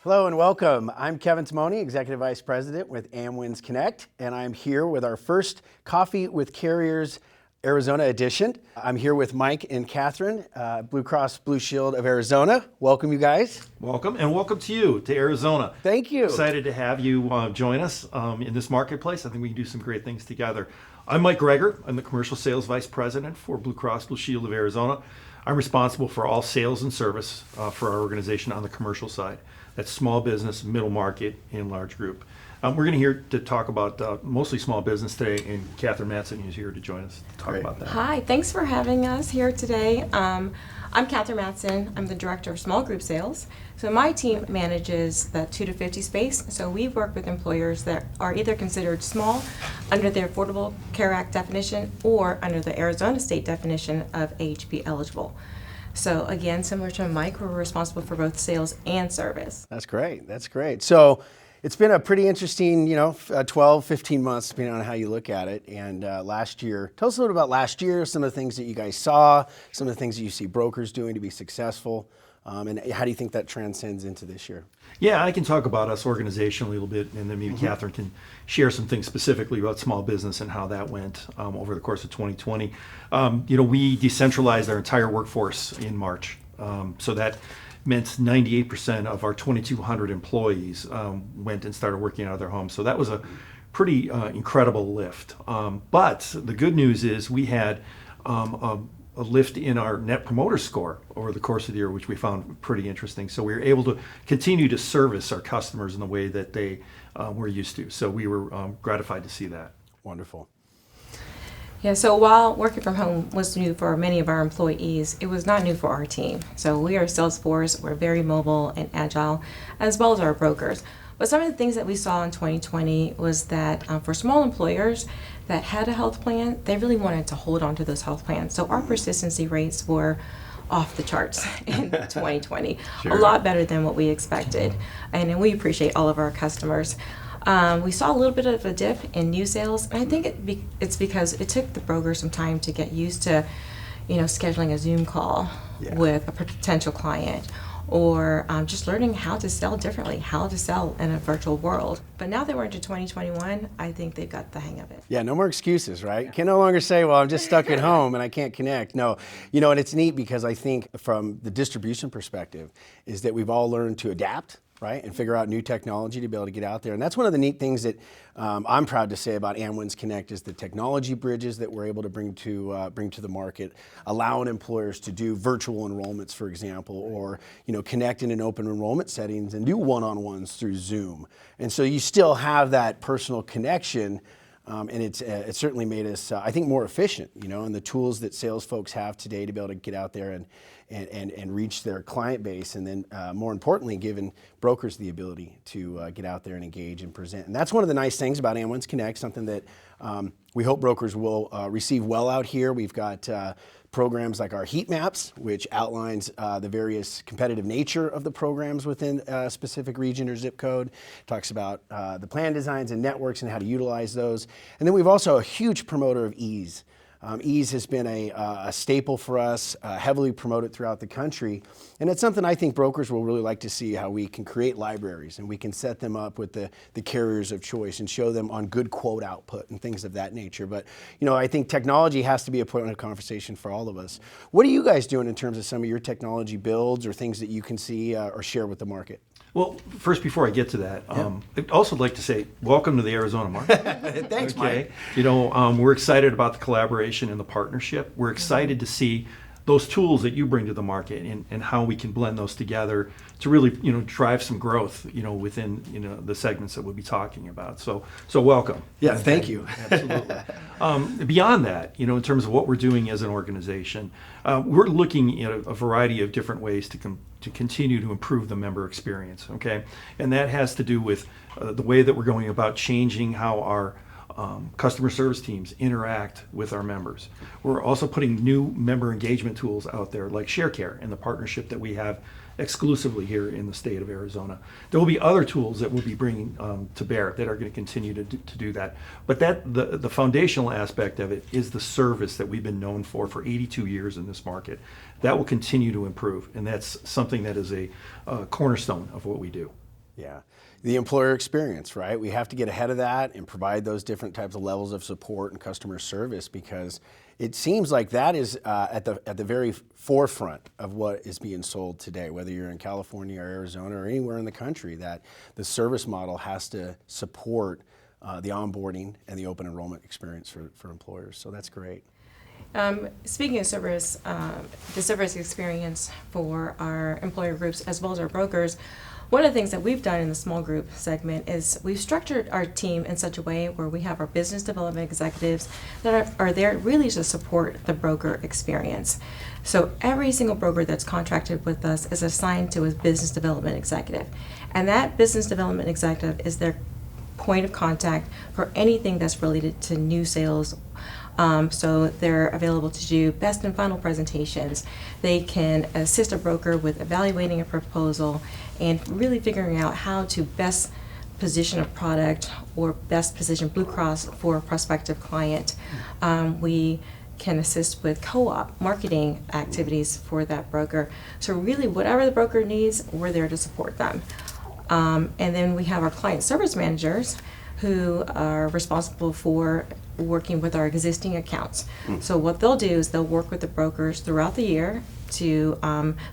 Hello and welcome. I'm Kevin Timone, Executive Vice President with Amwinz Connect, and I'm here with our first Coffee with Carriers Arizona edition. I'm here with Mike and Kathryn, Blue Cross Blue Shield of Arizona. Welcome, you guys. Welcome, and welcome to you, to Arizona. Thank you. Excited to have you join us in this marketplace. I think we can do some great things together. I'm Mike Groeger. I'm the Commercial Sales Vice President for Blue Cross Blue Shield of Arizona. I'm responsible for all sales and service for our organization on the commercial side. That's small business, middle market, and large group. We're going to hear to talk about mostly small business today, and Kathryn Mattson is here to join us to talk about that. Hi, thanks for having us here today. I'm Kathryn Mattson. I'm the Director of Small Group Sales. So my team manages the 2 to 50 space. So we work with employers that are either considered small under the Affordable Care Act definition or under the Arizona state definition of AHP eligible. So again, similar to Mike, we're responsible for both sales and service. That's great. That's great. So it's been a pretty interesting, 12, 15 months, depending on how you look at it. And last year, tell us a little about last year, some of the things that you guys saw, some of the things that you see brokers doing to be successful, and how do you think that transcends into this year? Yeah, I can talk about us organizationally a little bit, and then maybe Kathryn can share some things specifically about small business and how that went over the course of 2020. We decentralized our entire workforce in March. So that meant 98% of our 2,200 employees went and started working out of their homes. So that was a pretty incredible lift. But the good news is we had a lift in our Net Promoter Score over the course of the year, which we found pretty interesting. So we were able to continue to service our customers in the way that they were used to. So we were gratified to see that. Wonderful. Yeah, so while working from home was new for many of our employees, it was not new for our team. So we are a sales force, we're very mobile and agile, as well as our brokers. But some of the things that we saw in 2020 was that for small employers that had a health plan, they really wanted to hold on to those health plans. So our persistency rates were off the charts in 2020, Sure. A lot better than what we expected. And we appreciate all of our customers. We saw a little bit of a dip in new sales, and I think it's because it took the broker some time to get used to, scheduling a Zoom call with a potential client, or just learning how to sell differently, how to sell in a virtual world. But now that we're into 2021, I think they've got the hang of it. Yeah, no more excuses, right? You can no longer say, well, I'm just stuck at home and I can't connect. No, and it's neat because I think from the distribution perspective is that we've all learned to adapt, right, and figure out new technology to be able to get out there. And that's one of the neat things that I'm proud to say about Amwinz Connect is the technology bridges that we're able to bring to the market, allowing employers to do virtual enrollments, for example, or connect in an open enrollment settings and do one-on-ones through Zoom. And so you still have that personal connection. And it certainly made us, I think, more efficient, and the tools that sales folks have today to be able to get out there and reach their client base, and then more importantly, giving brokers the ability to get out there and engage and present. And that's one of the nice things about Amwinz Connect, something that we hope brokers will receive well out here. We've got programs like our heat maps, which outlines the various competitive nature of the programs within a specific region or zip code. Talks about the plan designs and networks and how to utilize those. And then we've also a huge promoter of ease. Ease has been a staple for us, heavily promoted throughout the country. And it's something I think brokers will really like to see, how we can create libraries and we can set them up with the carriers of choice and show them on good quote output and things of that nature. But, I think technology has to be a point of conversation for all of us. What are you guys doing in terms of some of your technology builds or things that you can see or share with the market? Well, first, before I get to that, I'd also like to say welcome to the Arizona market. Thanks, Mike. We're excited about the collaboration and the partnership. We're excited to see those tools that you bring to the market and how we can blend those together to really, drive some growth, within, the segments that we'll be talking about. So welcome. Yeah, thank you. Absolutely. Beyond that, in terms of what we're doing as an organization, we're looking at a variety of different ways to continue to improve the member experience, okay? And that has to do with the way that we're going about changing how our customer service teams interact with our members. We're also putting new member engagement tools out there like Sharecare and the partnership that we have exclusively here in the state of Arizona. There will be other tools that we'll be bringing to bear that are going to continue to do that. But the foundational aspect of it is the service that we've been known for 82 years in this market. That will continue to improve, and that's something that is a cornerstone of what we do. Yeah. The employer experience, right? We have to get ahead of that and provide those different types of levels of support and customer service, because it seems like that is at the very forefront of what is being sold today, whether you're in California or Arizona or anywhere in the country, that the service model has to support the onboarding and the open enrollment experience for employers. So that's great. Speaking of service, the service experience for our employer groups as well as our brokers, one of the things that we've done in the small group segment is we've structured our team in such a way where we have our business development executives that are there really to support the broker experience. So every single broker that's contracted with us is assigned to a business development executive. And that business development executive is their point of contact for anything that's related to new sales. So they're available to do best and final presentations. They can assist a broker with evaluating a proposal and really figuring out how to best position a product or best position Blue Cross for a prospective client. We can assist with co-op marketing activities for that broker. So really whatever the broker needs, we're there to support them. And then we have our client service managers who are responsible for working with our existing accounts. So what they'll do is they'll work with the brokers throughout the year to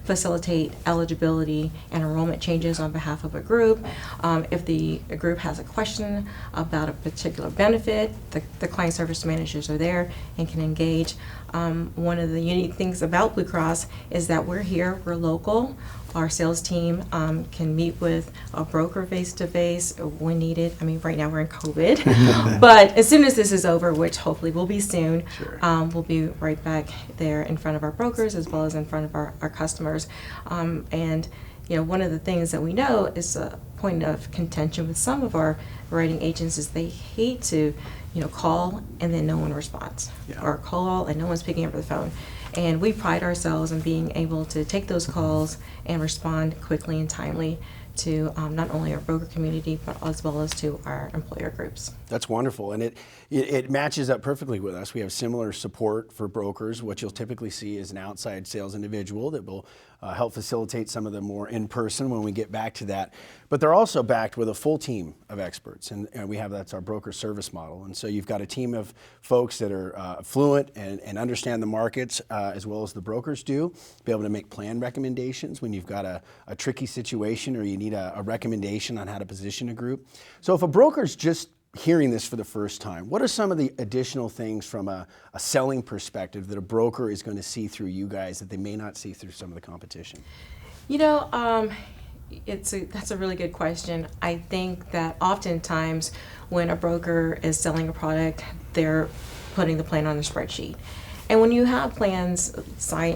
facilitate eligibility and enrollment changes on behalf of a group. If the group has a question about a particular benefit, the client service managers are there and can engage. One of the unique things about Blue Cross is that we're here, we're local. Our sales team can meet with a broker face-to-face when needed. I mean, right now we're in COVID, but as soon as this is over, which hopefully will be soon, Sure. we'll be right back there in front of our brokers as well as in front of our customers. And you know, one of the things that we know is a point of contention with some of our writing agents is they hate to, call and then no one responds, or call and no one's picking up the phone. And we pride ourselves in being able to take those calls and respond quickly and timely to not only our broker community, but as well as to our employer groups. That's wonderful, and it matches up perfectly with us. We have similar support for brokers. What you'll typically see is an outside sales individual that will help facilitate some of the more in-person when we get back to that. But they're also backed with a full team of experts, and that's our broker service model. And so you've got a team of folks that are fluent and understand the markets as well as the brokers do, be able to make plan recommendations when you've got a tricky situation or you need a recommendation on how to position a group. So if a broker's just hearing this for the first time, what are some of the additional things from a selling perspective that a broker is going to see through you guys that they may not see through some of the competition? That's a really good question. I think that oftentimes when a broker is selling a product, they're putting the plan on a spreadsheet. And when you have plans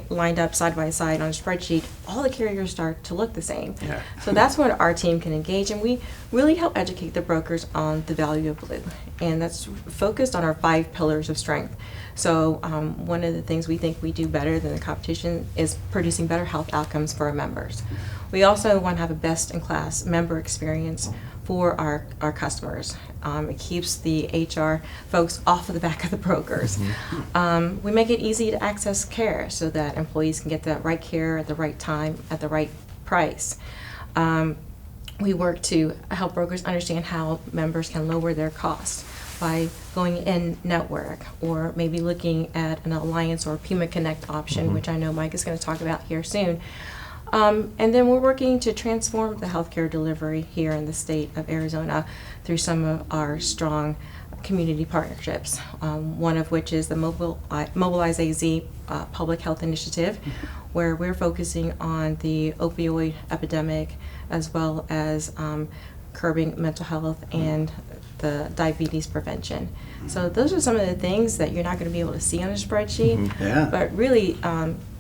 lined up side by side on a spreadsheet, all the carriers start to look the same. Yeah. So that's when our team can engage, and we really help educate the brokers on the value of Blue. And that's focused on our 5 pillars of strength. So one of the things we think we do better than the competition is producing better health outcomes for our members. We also want to have a best-in-class member experience for our customers. It keeps the HR folks off of the back of the brokers. We make it easy to access care so that employees can get the right care at the right time at the right price. We work to help brokers understand how members can lower their costs by going in network or maybe looking at an Alliance or Amwinz Connect option, which I know Mike is going to talk about here soon. And then we're working to transform the healthcare delivery here in the state of Arizona through some of our strong community partnerships, one of which is the Mobilize AZ Public Health Initiative, where we're focusing on the opioid epidemic as well as curbing mental health and the diabetes prevention. So those are some of the things that you're not going to be able to see on a spreadsheet, but really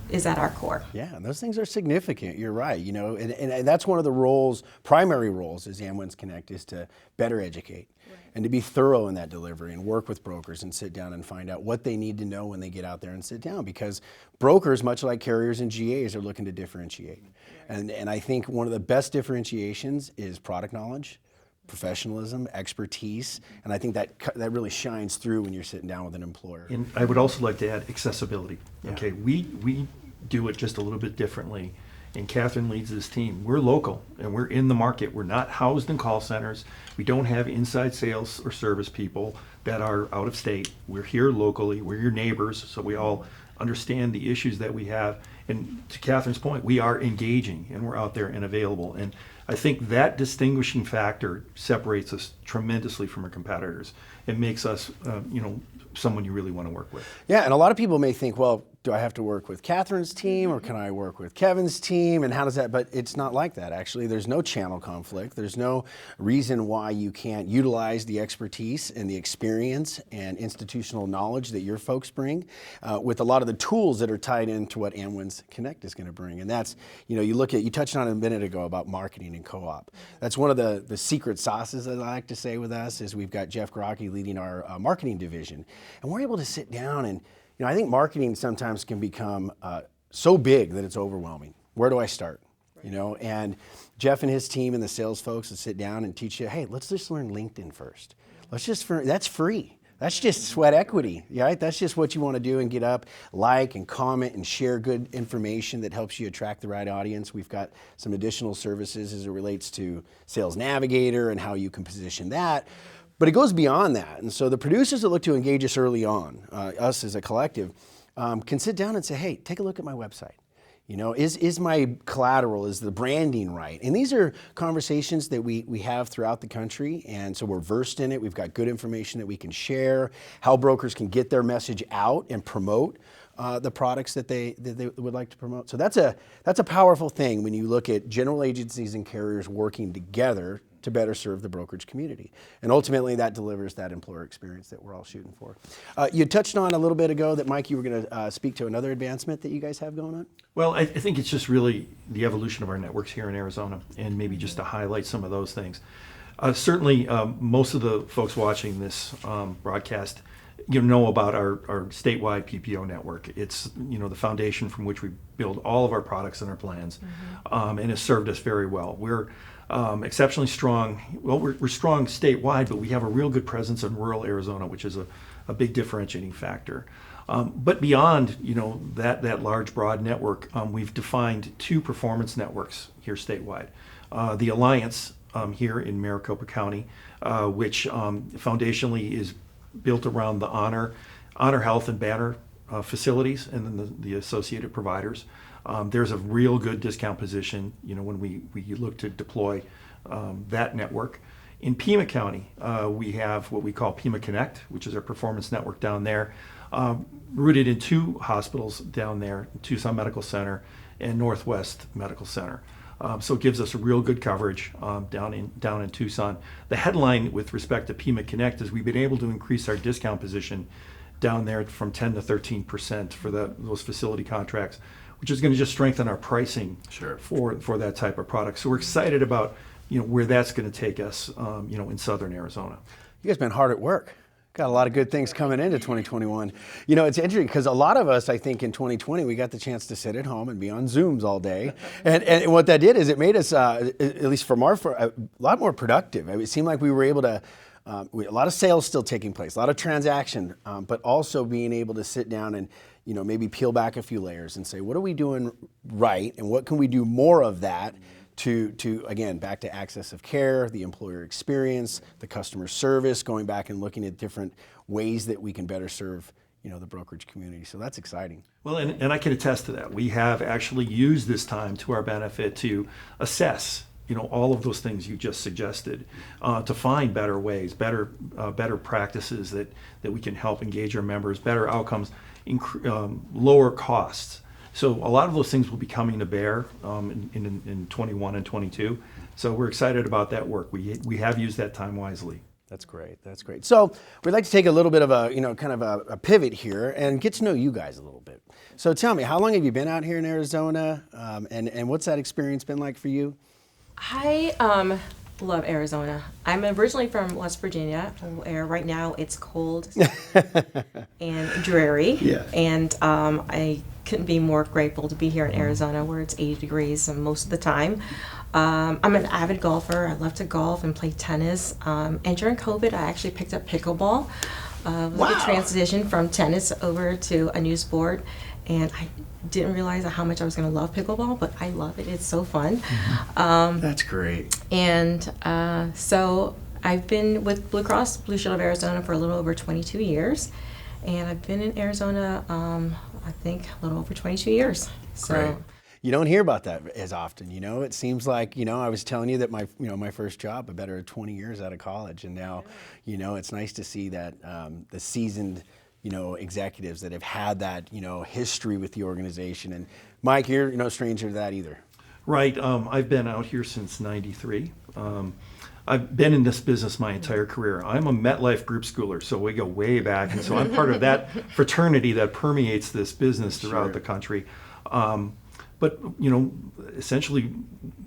is at our core. Yeah, and those things are significant. You're right. And that's one of the roles, primary roles, as Amwinz Connect, is to better educate. Right. and to be thorough in that delivery and work with brokers and sit down and find out what they need to know when they get out there and sit down, because brokers, much like carriers and GAs, are looking to differentiate. And I think one of the best differentiations is product knowledge, professionalism, expertise, and I think that really shines through when you're sitting down with an employer. And I would also like to add accessibility. Yeah. Okay, we do it just a little bit differently, and Kathryn leads this team. We're local and we're in the market. We're not housed in call centers. We don't have inside sales or service people that are out of state. We're here locally. We're your neighbors, so we all understand the issues that we have. And to Kathryn's point, we are engaging and we're out there and available. And I think that distinguishing factor separates us tremendously from our competitors. It makes us, someone you really want to work with. Yeah, and a lot of people may think, well, do I have to work with Kathryn's team or can I work with Kevin's team, and how does that, but it's not like that actually. There's no channel conflict. There's no reason why you can't utilize the expertise and the experience and institutional knowledge that your folks bring with a lot of the tools that are tied into what Amwinz Connect is going to bring. And that's, you touched on it a minute ago about marketing and co-op. That's one of the secret sauces that I like to say with us is we've got Jeff Groeger leading our marketing division, and we're able to sit down and I think marketing sometimes can become so big that it's overwhelming. Where do I start? Right. And Jeff and his team and the sales folks will sit down and teach you, hey, let's just learn LinkedIn first. That's free. That's just sweat equity, right? That's just what you want to do and get up, like and comment and share good information that helps you attract the right audience. We've got some additional services as it relates to Sales Navigator and how you can position that. But it goes beyond that. And so the producers that look to engage us early on, us as a collective, can sit down and say, hey, take a look at my website. Is my collateral, is the branding right? And these are conversations that we have throughout the country, and so we're versed in it. We've got good information that we can share, how brokers can get their message out and promote the products that they would like to promote. So that's a powerful thing when you look at general agencies and carriers working together to better serve the brokerage community. And ultimately that delivers that employer experience that we're all shooting for. You touched on a little bit ago that, Mike, you were going to speak to another advancement that you guys have going on? Well, I think it's just really the evolution of our networks here in Arizona, and maybe just to highlight some of those things. Certainly, most of the folks watching this broadcast know about our statewide PPO network. It's the foundation from which we build all of our products and our plans, and has served us very well. We're exceptionally strong. Well, we're strong statewide, but we have a real good presence in rural Arizona, which is a big differentiating factor. But beyond that large, broad network, we've defined two performance networks here statewide. The Alliance here in Maricopa County, which foundationally is built around the Honor Health and Banner facilities and then the associated providers. There's a real good discount position, when we look to deploy that network. In Pima County, we have what we call Pima Connect, which is our performance network down there, rooted in two hospitals down there, Tucson Medical Center and Northwest Medical Center. So it gives us a real good coverage down in Tucson. The headline with respect to Pima Connect is we've been able to increase our discount position down there from 10 to 13% for those facility contracts, which is going to just strengthen our pricing for that type of product. So we're excited about where that's going to take us in southern Arizona. You guys been hard at work. Got a lot of good things coming into 2021. It's interesting because a lot of us, I think, in 2020, we got the chance to sit at home and be on Zooms all day. And what that did is it made us, at least from a lot more productive. It seemed like we were able to, a lot of sales still taking place, a lot of transaction, but also being able to sit down and maybe peel back a few layers and say, what are we doing right, and what can we do more of that to again, back to access of care, the employer experience, the customer service, going back and looking at different ways that we can better serve the brokerage community. So that's exciting. Well, and I can attest to that. We have actually used this time to our benefit to assess all of those things you just suggested, to find better ways, better practices that we can help engage our members, better outcomes, lower costs. So a lot of those things will be coming to bear in 21 and 22. So we're excited about that work. We have used that time wisely. That's great. That's great. So we'd like to take a little bit of a pivot here and get to know you guys a little bit. So tell me, how long have you been out here in Arizona, and what's that experience been like for you? I Love Arizona. I'm originally from West Virginia, where right now it's cold and dreary. Yeah. And I couldn't be more grateful to be here in Arizona, where it's 80 degrees most of the time. I'm an avid golfer. I love to golf and play tennis. And during COVID, I actually picked up pickleball. Wow. A transition from tennis over to a new sport. And I didn't realize how much I was going to love pickleball, but I love it. It's so fun. That's great. And so I've been with Blue Cross Blue Shield of Arizona for a little over 22 years. And I've been in Arizona, I think, a little over 22 years. So. Great. You don't hear about that as often, you know. It seems like, you know, I was telling you that my first job, I better 20 years out of college, and now, you know, it's nice to see that the seasoned, you know, executives that have had that, you know, history with the organization. And Mike, you're no stranger to that either. Right. I've been out here since '93. I've been in this business my entire career. I'm a MetLife group schooler, so we go way back, and so I'm part of that fraternity that permeates this business throughout the country. But, you know, essentially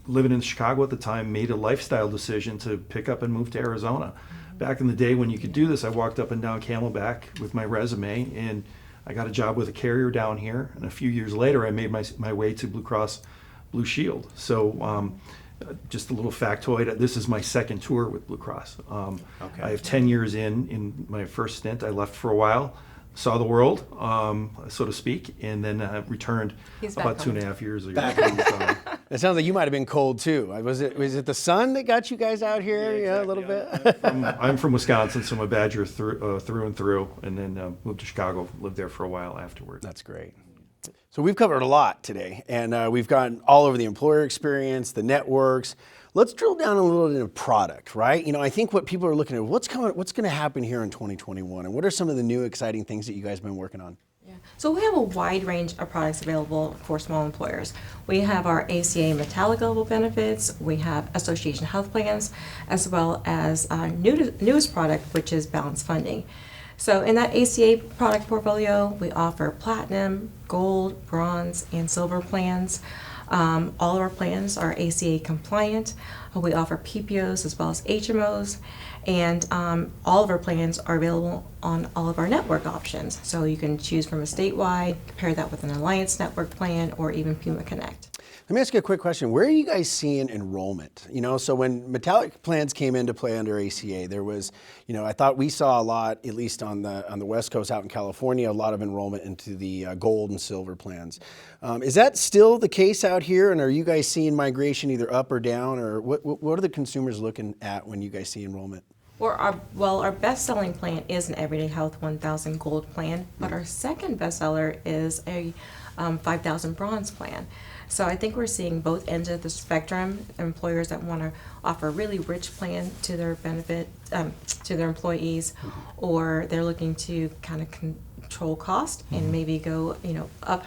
living in Chicago at the time, made a lifestyle decision to pick up and move to Arizona. Back in the day when you could do this, I walked up and down Camelback with my resume, and I got a job with a carrier down here. And a few years later, I made my way to Blue Cross Blue Shield. So just a little factoid, this is my second tour with Blue Cross. Okay. I have 10 years in my first stint. I left for a while, saw the world, so to speak, and then returned about 2.5 years ago. It sounds like you might have been cold too. Was it the sun that got you guys out here? Yeah, exactly. A little bit. I'm from Wisconsin, so I'm a Badger through and through, and then moved to Chicago, lived there for a while afterward. That's great. So we've covered a lot today, and we've gone all over the employer experience, the networks. Let's drill down a little into product, right? You know, I think what people are looking at, what's going to happen here in 2021, and what are some of the new exciting things that you guys have been working on? Yeah. So we have a wide range of products available for small employers. We have our ACA metallic level benefits, we have association health plans, as well as our newest product, which is balance funding. So in that ACA product portfolio, we offer platinum, gold, bronze, and silver plans. All of our plans are ACA compliant. We offer PPOs as well as HMOs, and all of our plans are available on all of our network options. So you can choose from a statewide, pair that with an Alliance network plan, or even Puma Connect. Let me ask you a quick question. Where are you guys seeing enrollment? You know, so when metallic plans came into play under ACA, there was, you know, I thought we saw a lot, at least on the West Coast out in California, a lot of enrollment into the gold and silver plans. Is that still the case out here? And are you guys seeing migration either up or down, or what are the consumers looking at when you guys see enrollment? Well, our best-selling plan is an Everyday Health 1000 Gold plan, but our second bestseller is a 5000 Bronze plan. So I think we're seeing both ends of the spectrum. Employers that want to offer a really rich plan to their benefit to their employees, or they're looking to kind of control cost and maybe go, you know, up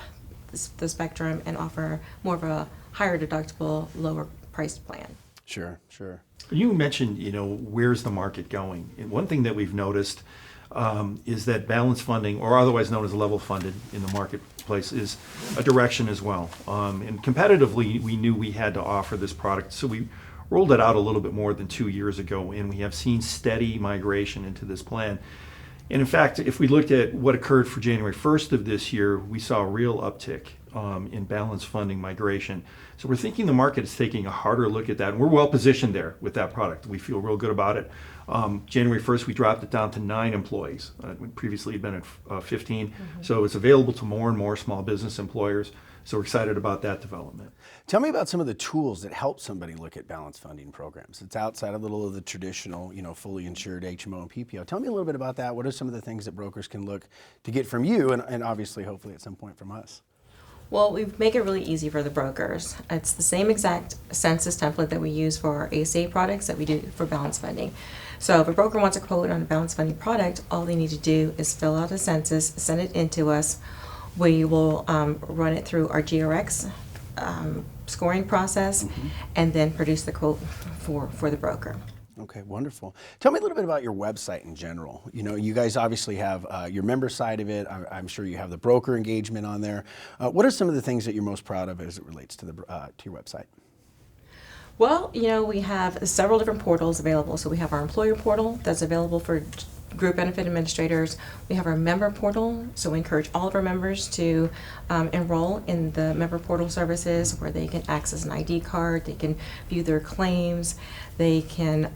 the spectrum and offer more of a higher deductible, lower priced plan. Sure, sure. You mentioned, you know, where's the market going? And one thing that we've noticed is that balance funding, or otherwise known as level funded in the marketplace, is a direction as well. And competitively, we knew we had to offer this product, so we rolled it out a little bit more than 2 years ago, and we have seen steady migration into this plan. And in fact, if we looked at what occurred for January 1st of this year, we saw a real uptick in balance funding migration. So we're thinking the market is taking a harder look at that, and we're well positioned there with that product. We feel real good about it. January 1st, we dropped it down to 9 employees. We previously had been at 15. Mm-hmm. So it's available to more and more small business employers. So we're excited about that development. Tell me about some of the tools that help somebody look at balance funding programs. It's outside a little of the traditional, you know, fully insured HMO and PPO. Tell me a little bit about that. What are some of the things that brokers can look to get from you, and obviously, hopefully, at some point from us? Well, we make it really easy for the brokers. It's the same exact census template that we use for our ACA products that we do for balance funding. So if a broker wants a quote on a balance funding product, all they need to do is fill out a census, send it in to us. We will run it through our GRX scoring process, and then produce the quote for the broker. Okay, wonderful. Tell me a little bit about your website in general. You know, you guys obviously have your member side of it. I'm sure you have the broker engagement on there. What are some of the things that you're most proud of as it relates to your website? Well, we have several different portals available. So we have our employer portal that's available for group benefit administrators. We have our member portal, so we encourage all of our members to enroll in the member portal services where they can access an ID card, they can view their claims, they can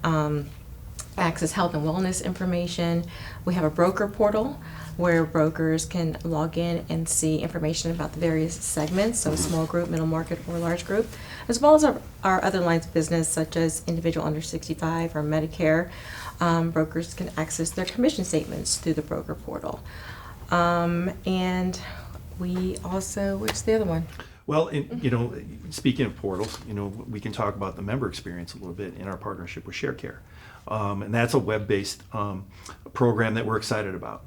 access health and wellness information. We have a broker portal where brokers can log in and see information about the various segments, so small group, middle market, or large group, as well as our other lines of business such as individual under 65 or Medicare. Brokers can access their commission statements through the broker portal. And we also, what's the other one? Well, speaking of portals, we can talk about the member experience a little bit in our partnership with Sharecare. And that's a web-based program that we're excited about.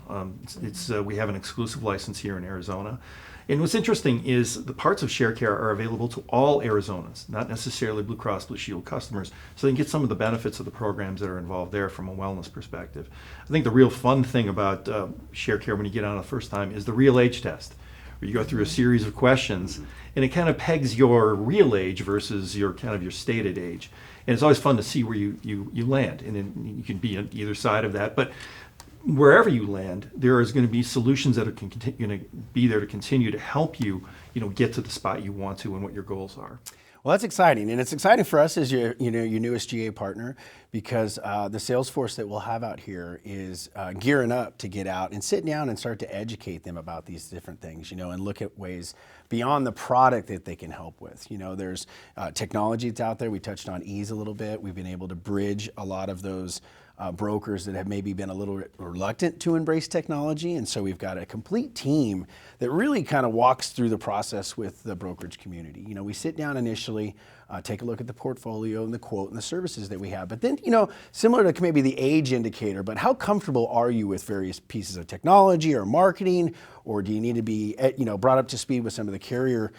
We have an exclusive license here in Arizona. And what's interesting is the parts of Sharecare are available to all Arizonans, not necessarily Blue Cross Blue Shield customers, so they can get some of the benefits of the programs that are involved there from a wellness perspective. I think the real fun thing about Sharecare when you get on the first time is the real age test, where you go through a series of questions, and it kind of pegs your real age versus your stated age. And it's always fun to see where you land, and then you can be on either side of that. But wherever you land, there is going to be solutions that are going to be there to continue to help you, get to the spot you want to and what your goals are. Well, that's exciting, and it's exciting for us as your newest GA partner, because the sales force that we'll have out here is gearing up to get out and sit down and start to educate them about these different things, and look at ways beyond the product that they can help with. There's technology that's out there. We touched on ease a little bit. We've been able to bridge a lot of those brokers that have maybe been a little reluctant to embrace technology, and so we've got a complete team that really kind of walks through the process with the brokerage community. We sit down initially, take a look at the portfolio and the quote and the services that we have, but then, similar to maybe the age indicator, but how comfortable are you with various pieces of technology or marketing, or do you need to be brought up to speed with some of the carrier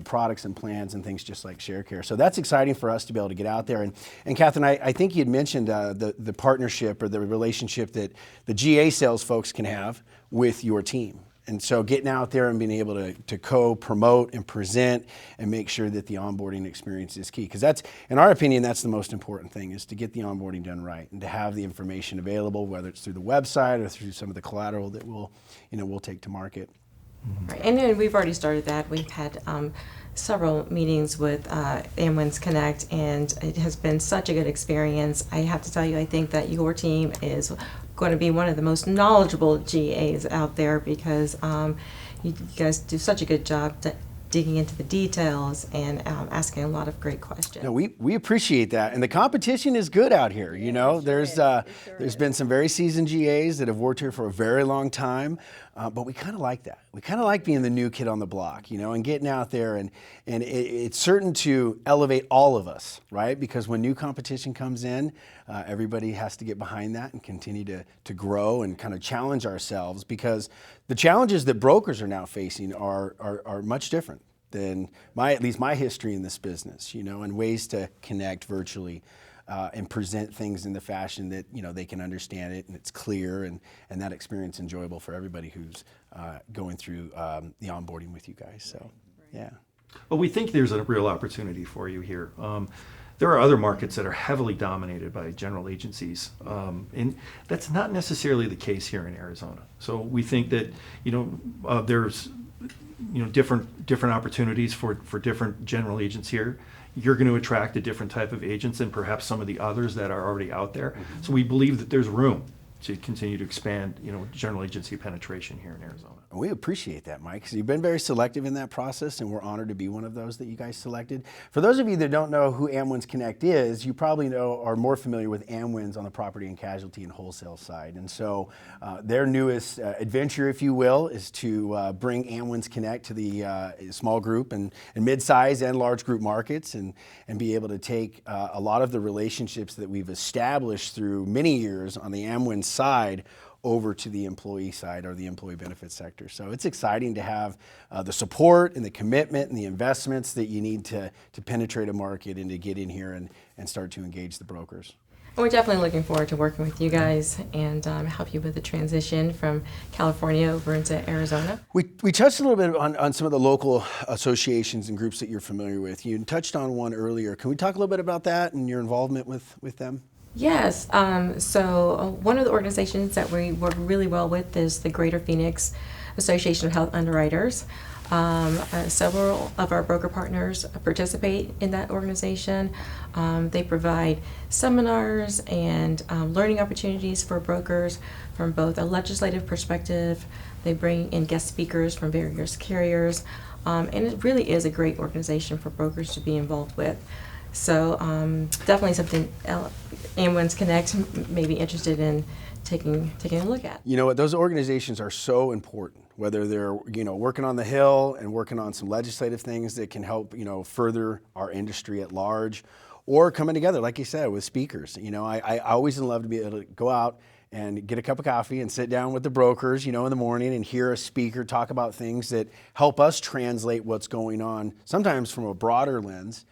products and plans and things just like Sharecare? So that's exciting for us to be able to get out there. And Kathryn, I think you had mentioned the partnership or the relationship that the GA sales folks can have with your team. And so getting out there and being able to co-promote and present and make sure that the onboarding experience is key. Because that's, in our opinion, that's the most important thing, is to get the onboarding done right and to have the information available, whether it's through the website or through some of the collateral that we'll take to market. Right. And then we've already started that. We've had several meetings with Amwinz Connect, and it has been such a good experience. I have to tell you, I think that your team is going to be one of the most knowledgeable GAs out there, because you guys do such a good job digging into the details and asking a lot of great questions. No, we appreciate that, and the competition is good out here. There's been some very seasoned GAs that have worked here for a very long time, but we kind of like that. We kind of like being the new kid on the block, and getting out there, and it's certain to elevate all of us, right? Because when new competition comes in, everybody has to get behind that and continue to grow and kind of challenge ourselves, because the challenges that brokers are now facing are much different than at least my history in this business, and ways to connect virtually and present things in the fashion that they can understand it and it's clear, and that experience enjoyable for everybody who's going through the onboarding with you guys. So, yeah. Well, we think there's a real opportunity for you here. There are other markets that are heavily dominated by general agencies, and that's not necessarily the case here in Arizona. So we think that there's different opportunities for different general agents here. You're going to attract a different type of agents than perhaps some of the others that are already out there. Mm-hmm. So we believe that there's room to continue to expand, general agency penetration here in Arizona. We appreciate that, Mike, because you've been very selective in that process, and we're honored to be one of those that you guys selected. For those of you that don't know who Amwinz Connect is, you probably are more familiar with Amwins on the property and casualty and wholesale side. And so their newest adventure, if you will, is to bring Amwinz Connect to the small group and mid-size and large group markets, and be able to take a lot of the relationships that we've established through many years on the Amwins side over to the employee side or the employee benefits sector. So it's exciting to have the support and the commitment and the investments that you need to penetrate a market and to get in here and start to engage the brokers. We're definitely looking forward to working with you guys and help you with the transition from California over into Arizona. We touched a little bit on some of the local associations and groups that you're familiar with. You touched on one earlier. Can we talk a little bit about that and your involvement with them? Yes. So one of the organizations that we work really well with is the Greater Phoenix Association of Health Underwriters. Several of our broker partners participate in that organization. They provide seminars and learning opportunities for brokers from both a legislative perspective. They bring in guest speakers from various carriers, and it really is a great organization for brokers to be involved with. So definitely something Amwinz Connect may be interested in taking a look at. You know what? Those organizations are so important. Whether they're working on the Hill and working on some legislative things that can help further our industry at large, or coming together, like you said, with speakers. I always love to be able to go out and get a cup of coffee and sit down with the brokers, in the morning and hear a speaker talk about things that help us translate what's going on, sometimes from a broader lens,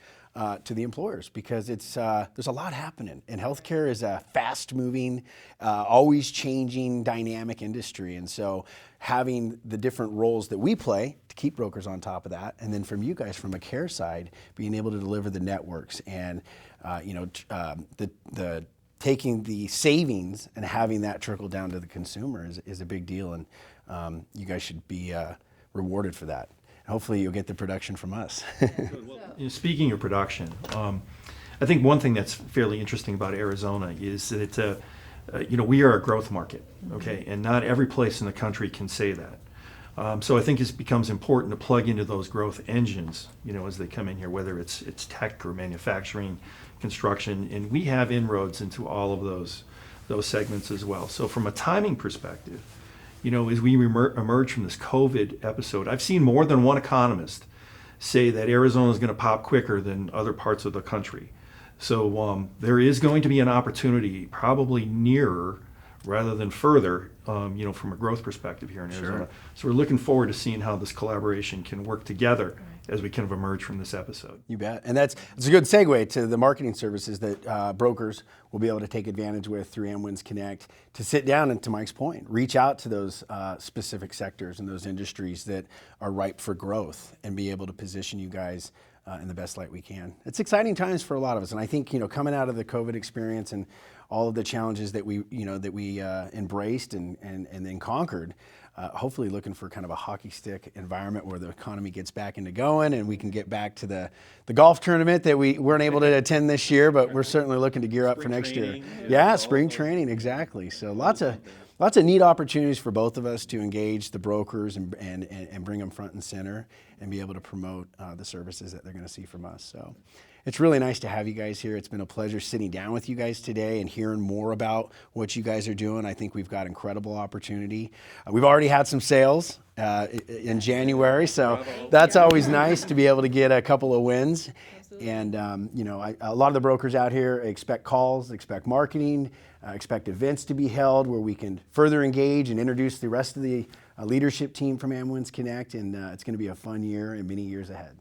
to the employers, because there's a lot happening, and healthcare is a fast-moving, always changing, dynamic industry, and so having the different roles that we play to keep brokers on top of that, and then from you guys from a care side, being able to deliver the networks and the taking the savings and having that trickle down to the consumer is a big deal, and you guys should be rewarded for that. Hopefully you'll get the production from us. Speaking of production, I think one thing that's fairly interesting about Arizona is that we are a growth market, okay, and not every place in the country can say that. So I think it becomes important to plug into those growth engines, as they come in here, whether it's tech or manufacturing, construction, and we have inroads into all of those segments as well. So from a timing perspective, as we emerge from this COVID episode, I've seen more than one economist say that Arizona is going to pop quicker than other parts of the country. So there is going to be an opportunity, probably nearer rather than further, from a growth perspective here in Arizona. Sure. So we're looking forward to seeing how this collaboration can work together as we kind of emerge from this episode. You bet. And it's a good segue to the marketing services that brokers will be able to take advantage with through Amwinz Connect to sit down and, to Mike's point, reach out to those specific sectors and those industries that are ripe for growth and be able to position you guys in the best light we can. It's exciting times for a lot of us. And I think, coming out of the COVID experience and all of the challenges that we embraced and then conquered, hopefully looking for kind of a hockey stick environment where the economy gets back into going and we can get back to the golf tournament that we weren't able to attend this year, but we're certainly looking to gear up for next year. Yeah, spring training, exactly. So lots of neat opportunities for both of us to engage the brokers and bring them front and center and be able to promote the services that they're going to see from us. So it's really nice to have you guys here. It's been a pleasure sitting down with you guys today and hearing more about what you guys are doing. I think we've got incredible opportunity. We've already had some sales in January, so that's always nice to be able to get a couple of wins. And a lot of the brokers out here expect calls, expect marketing, expect events to be held where we can further engage and introduce the rest of the leadership team from Amwinz Connect, and it's going to be a fun year and many years ahead.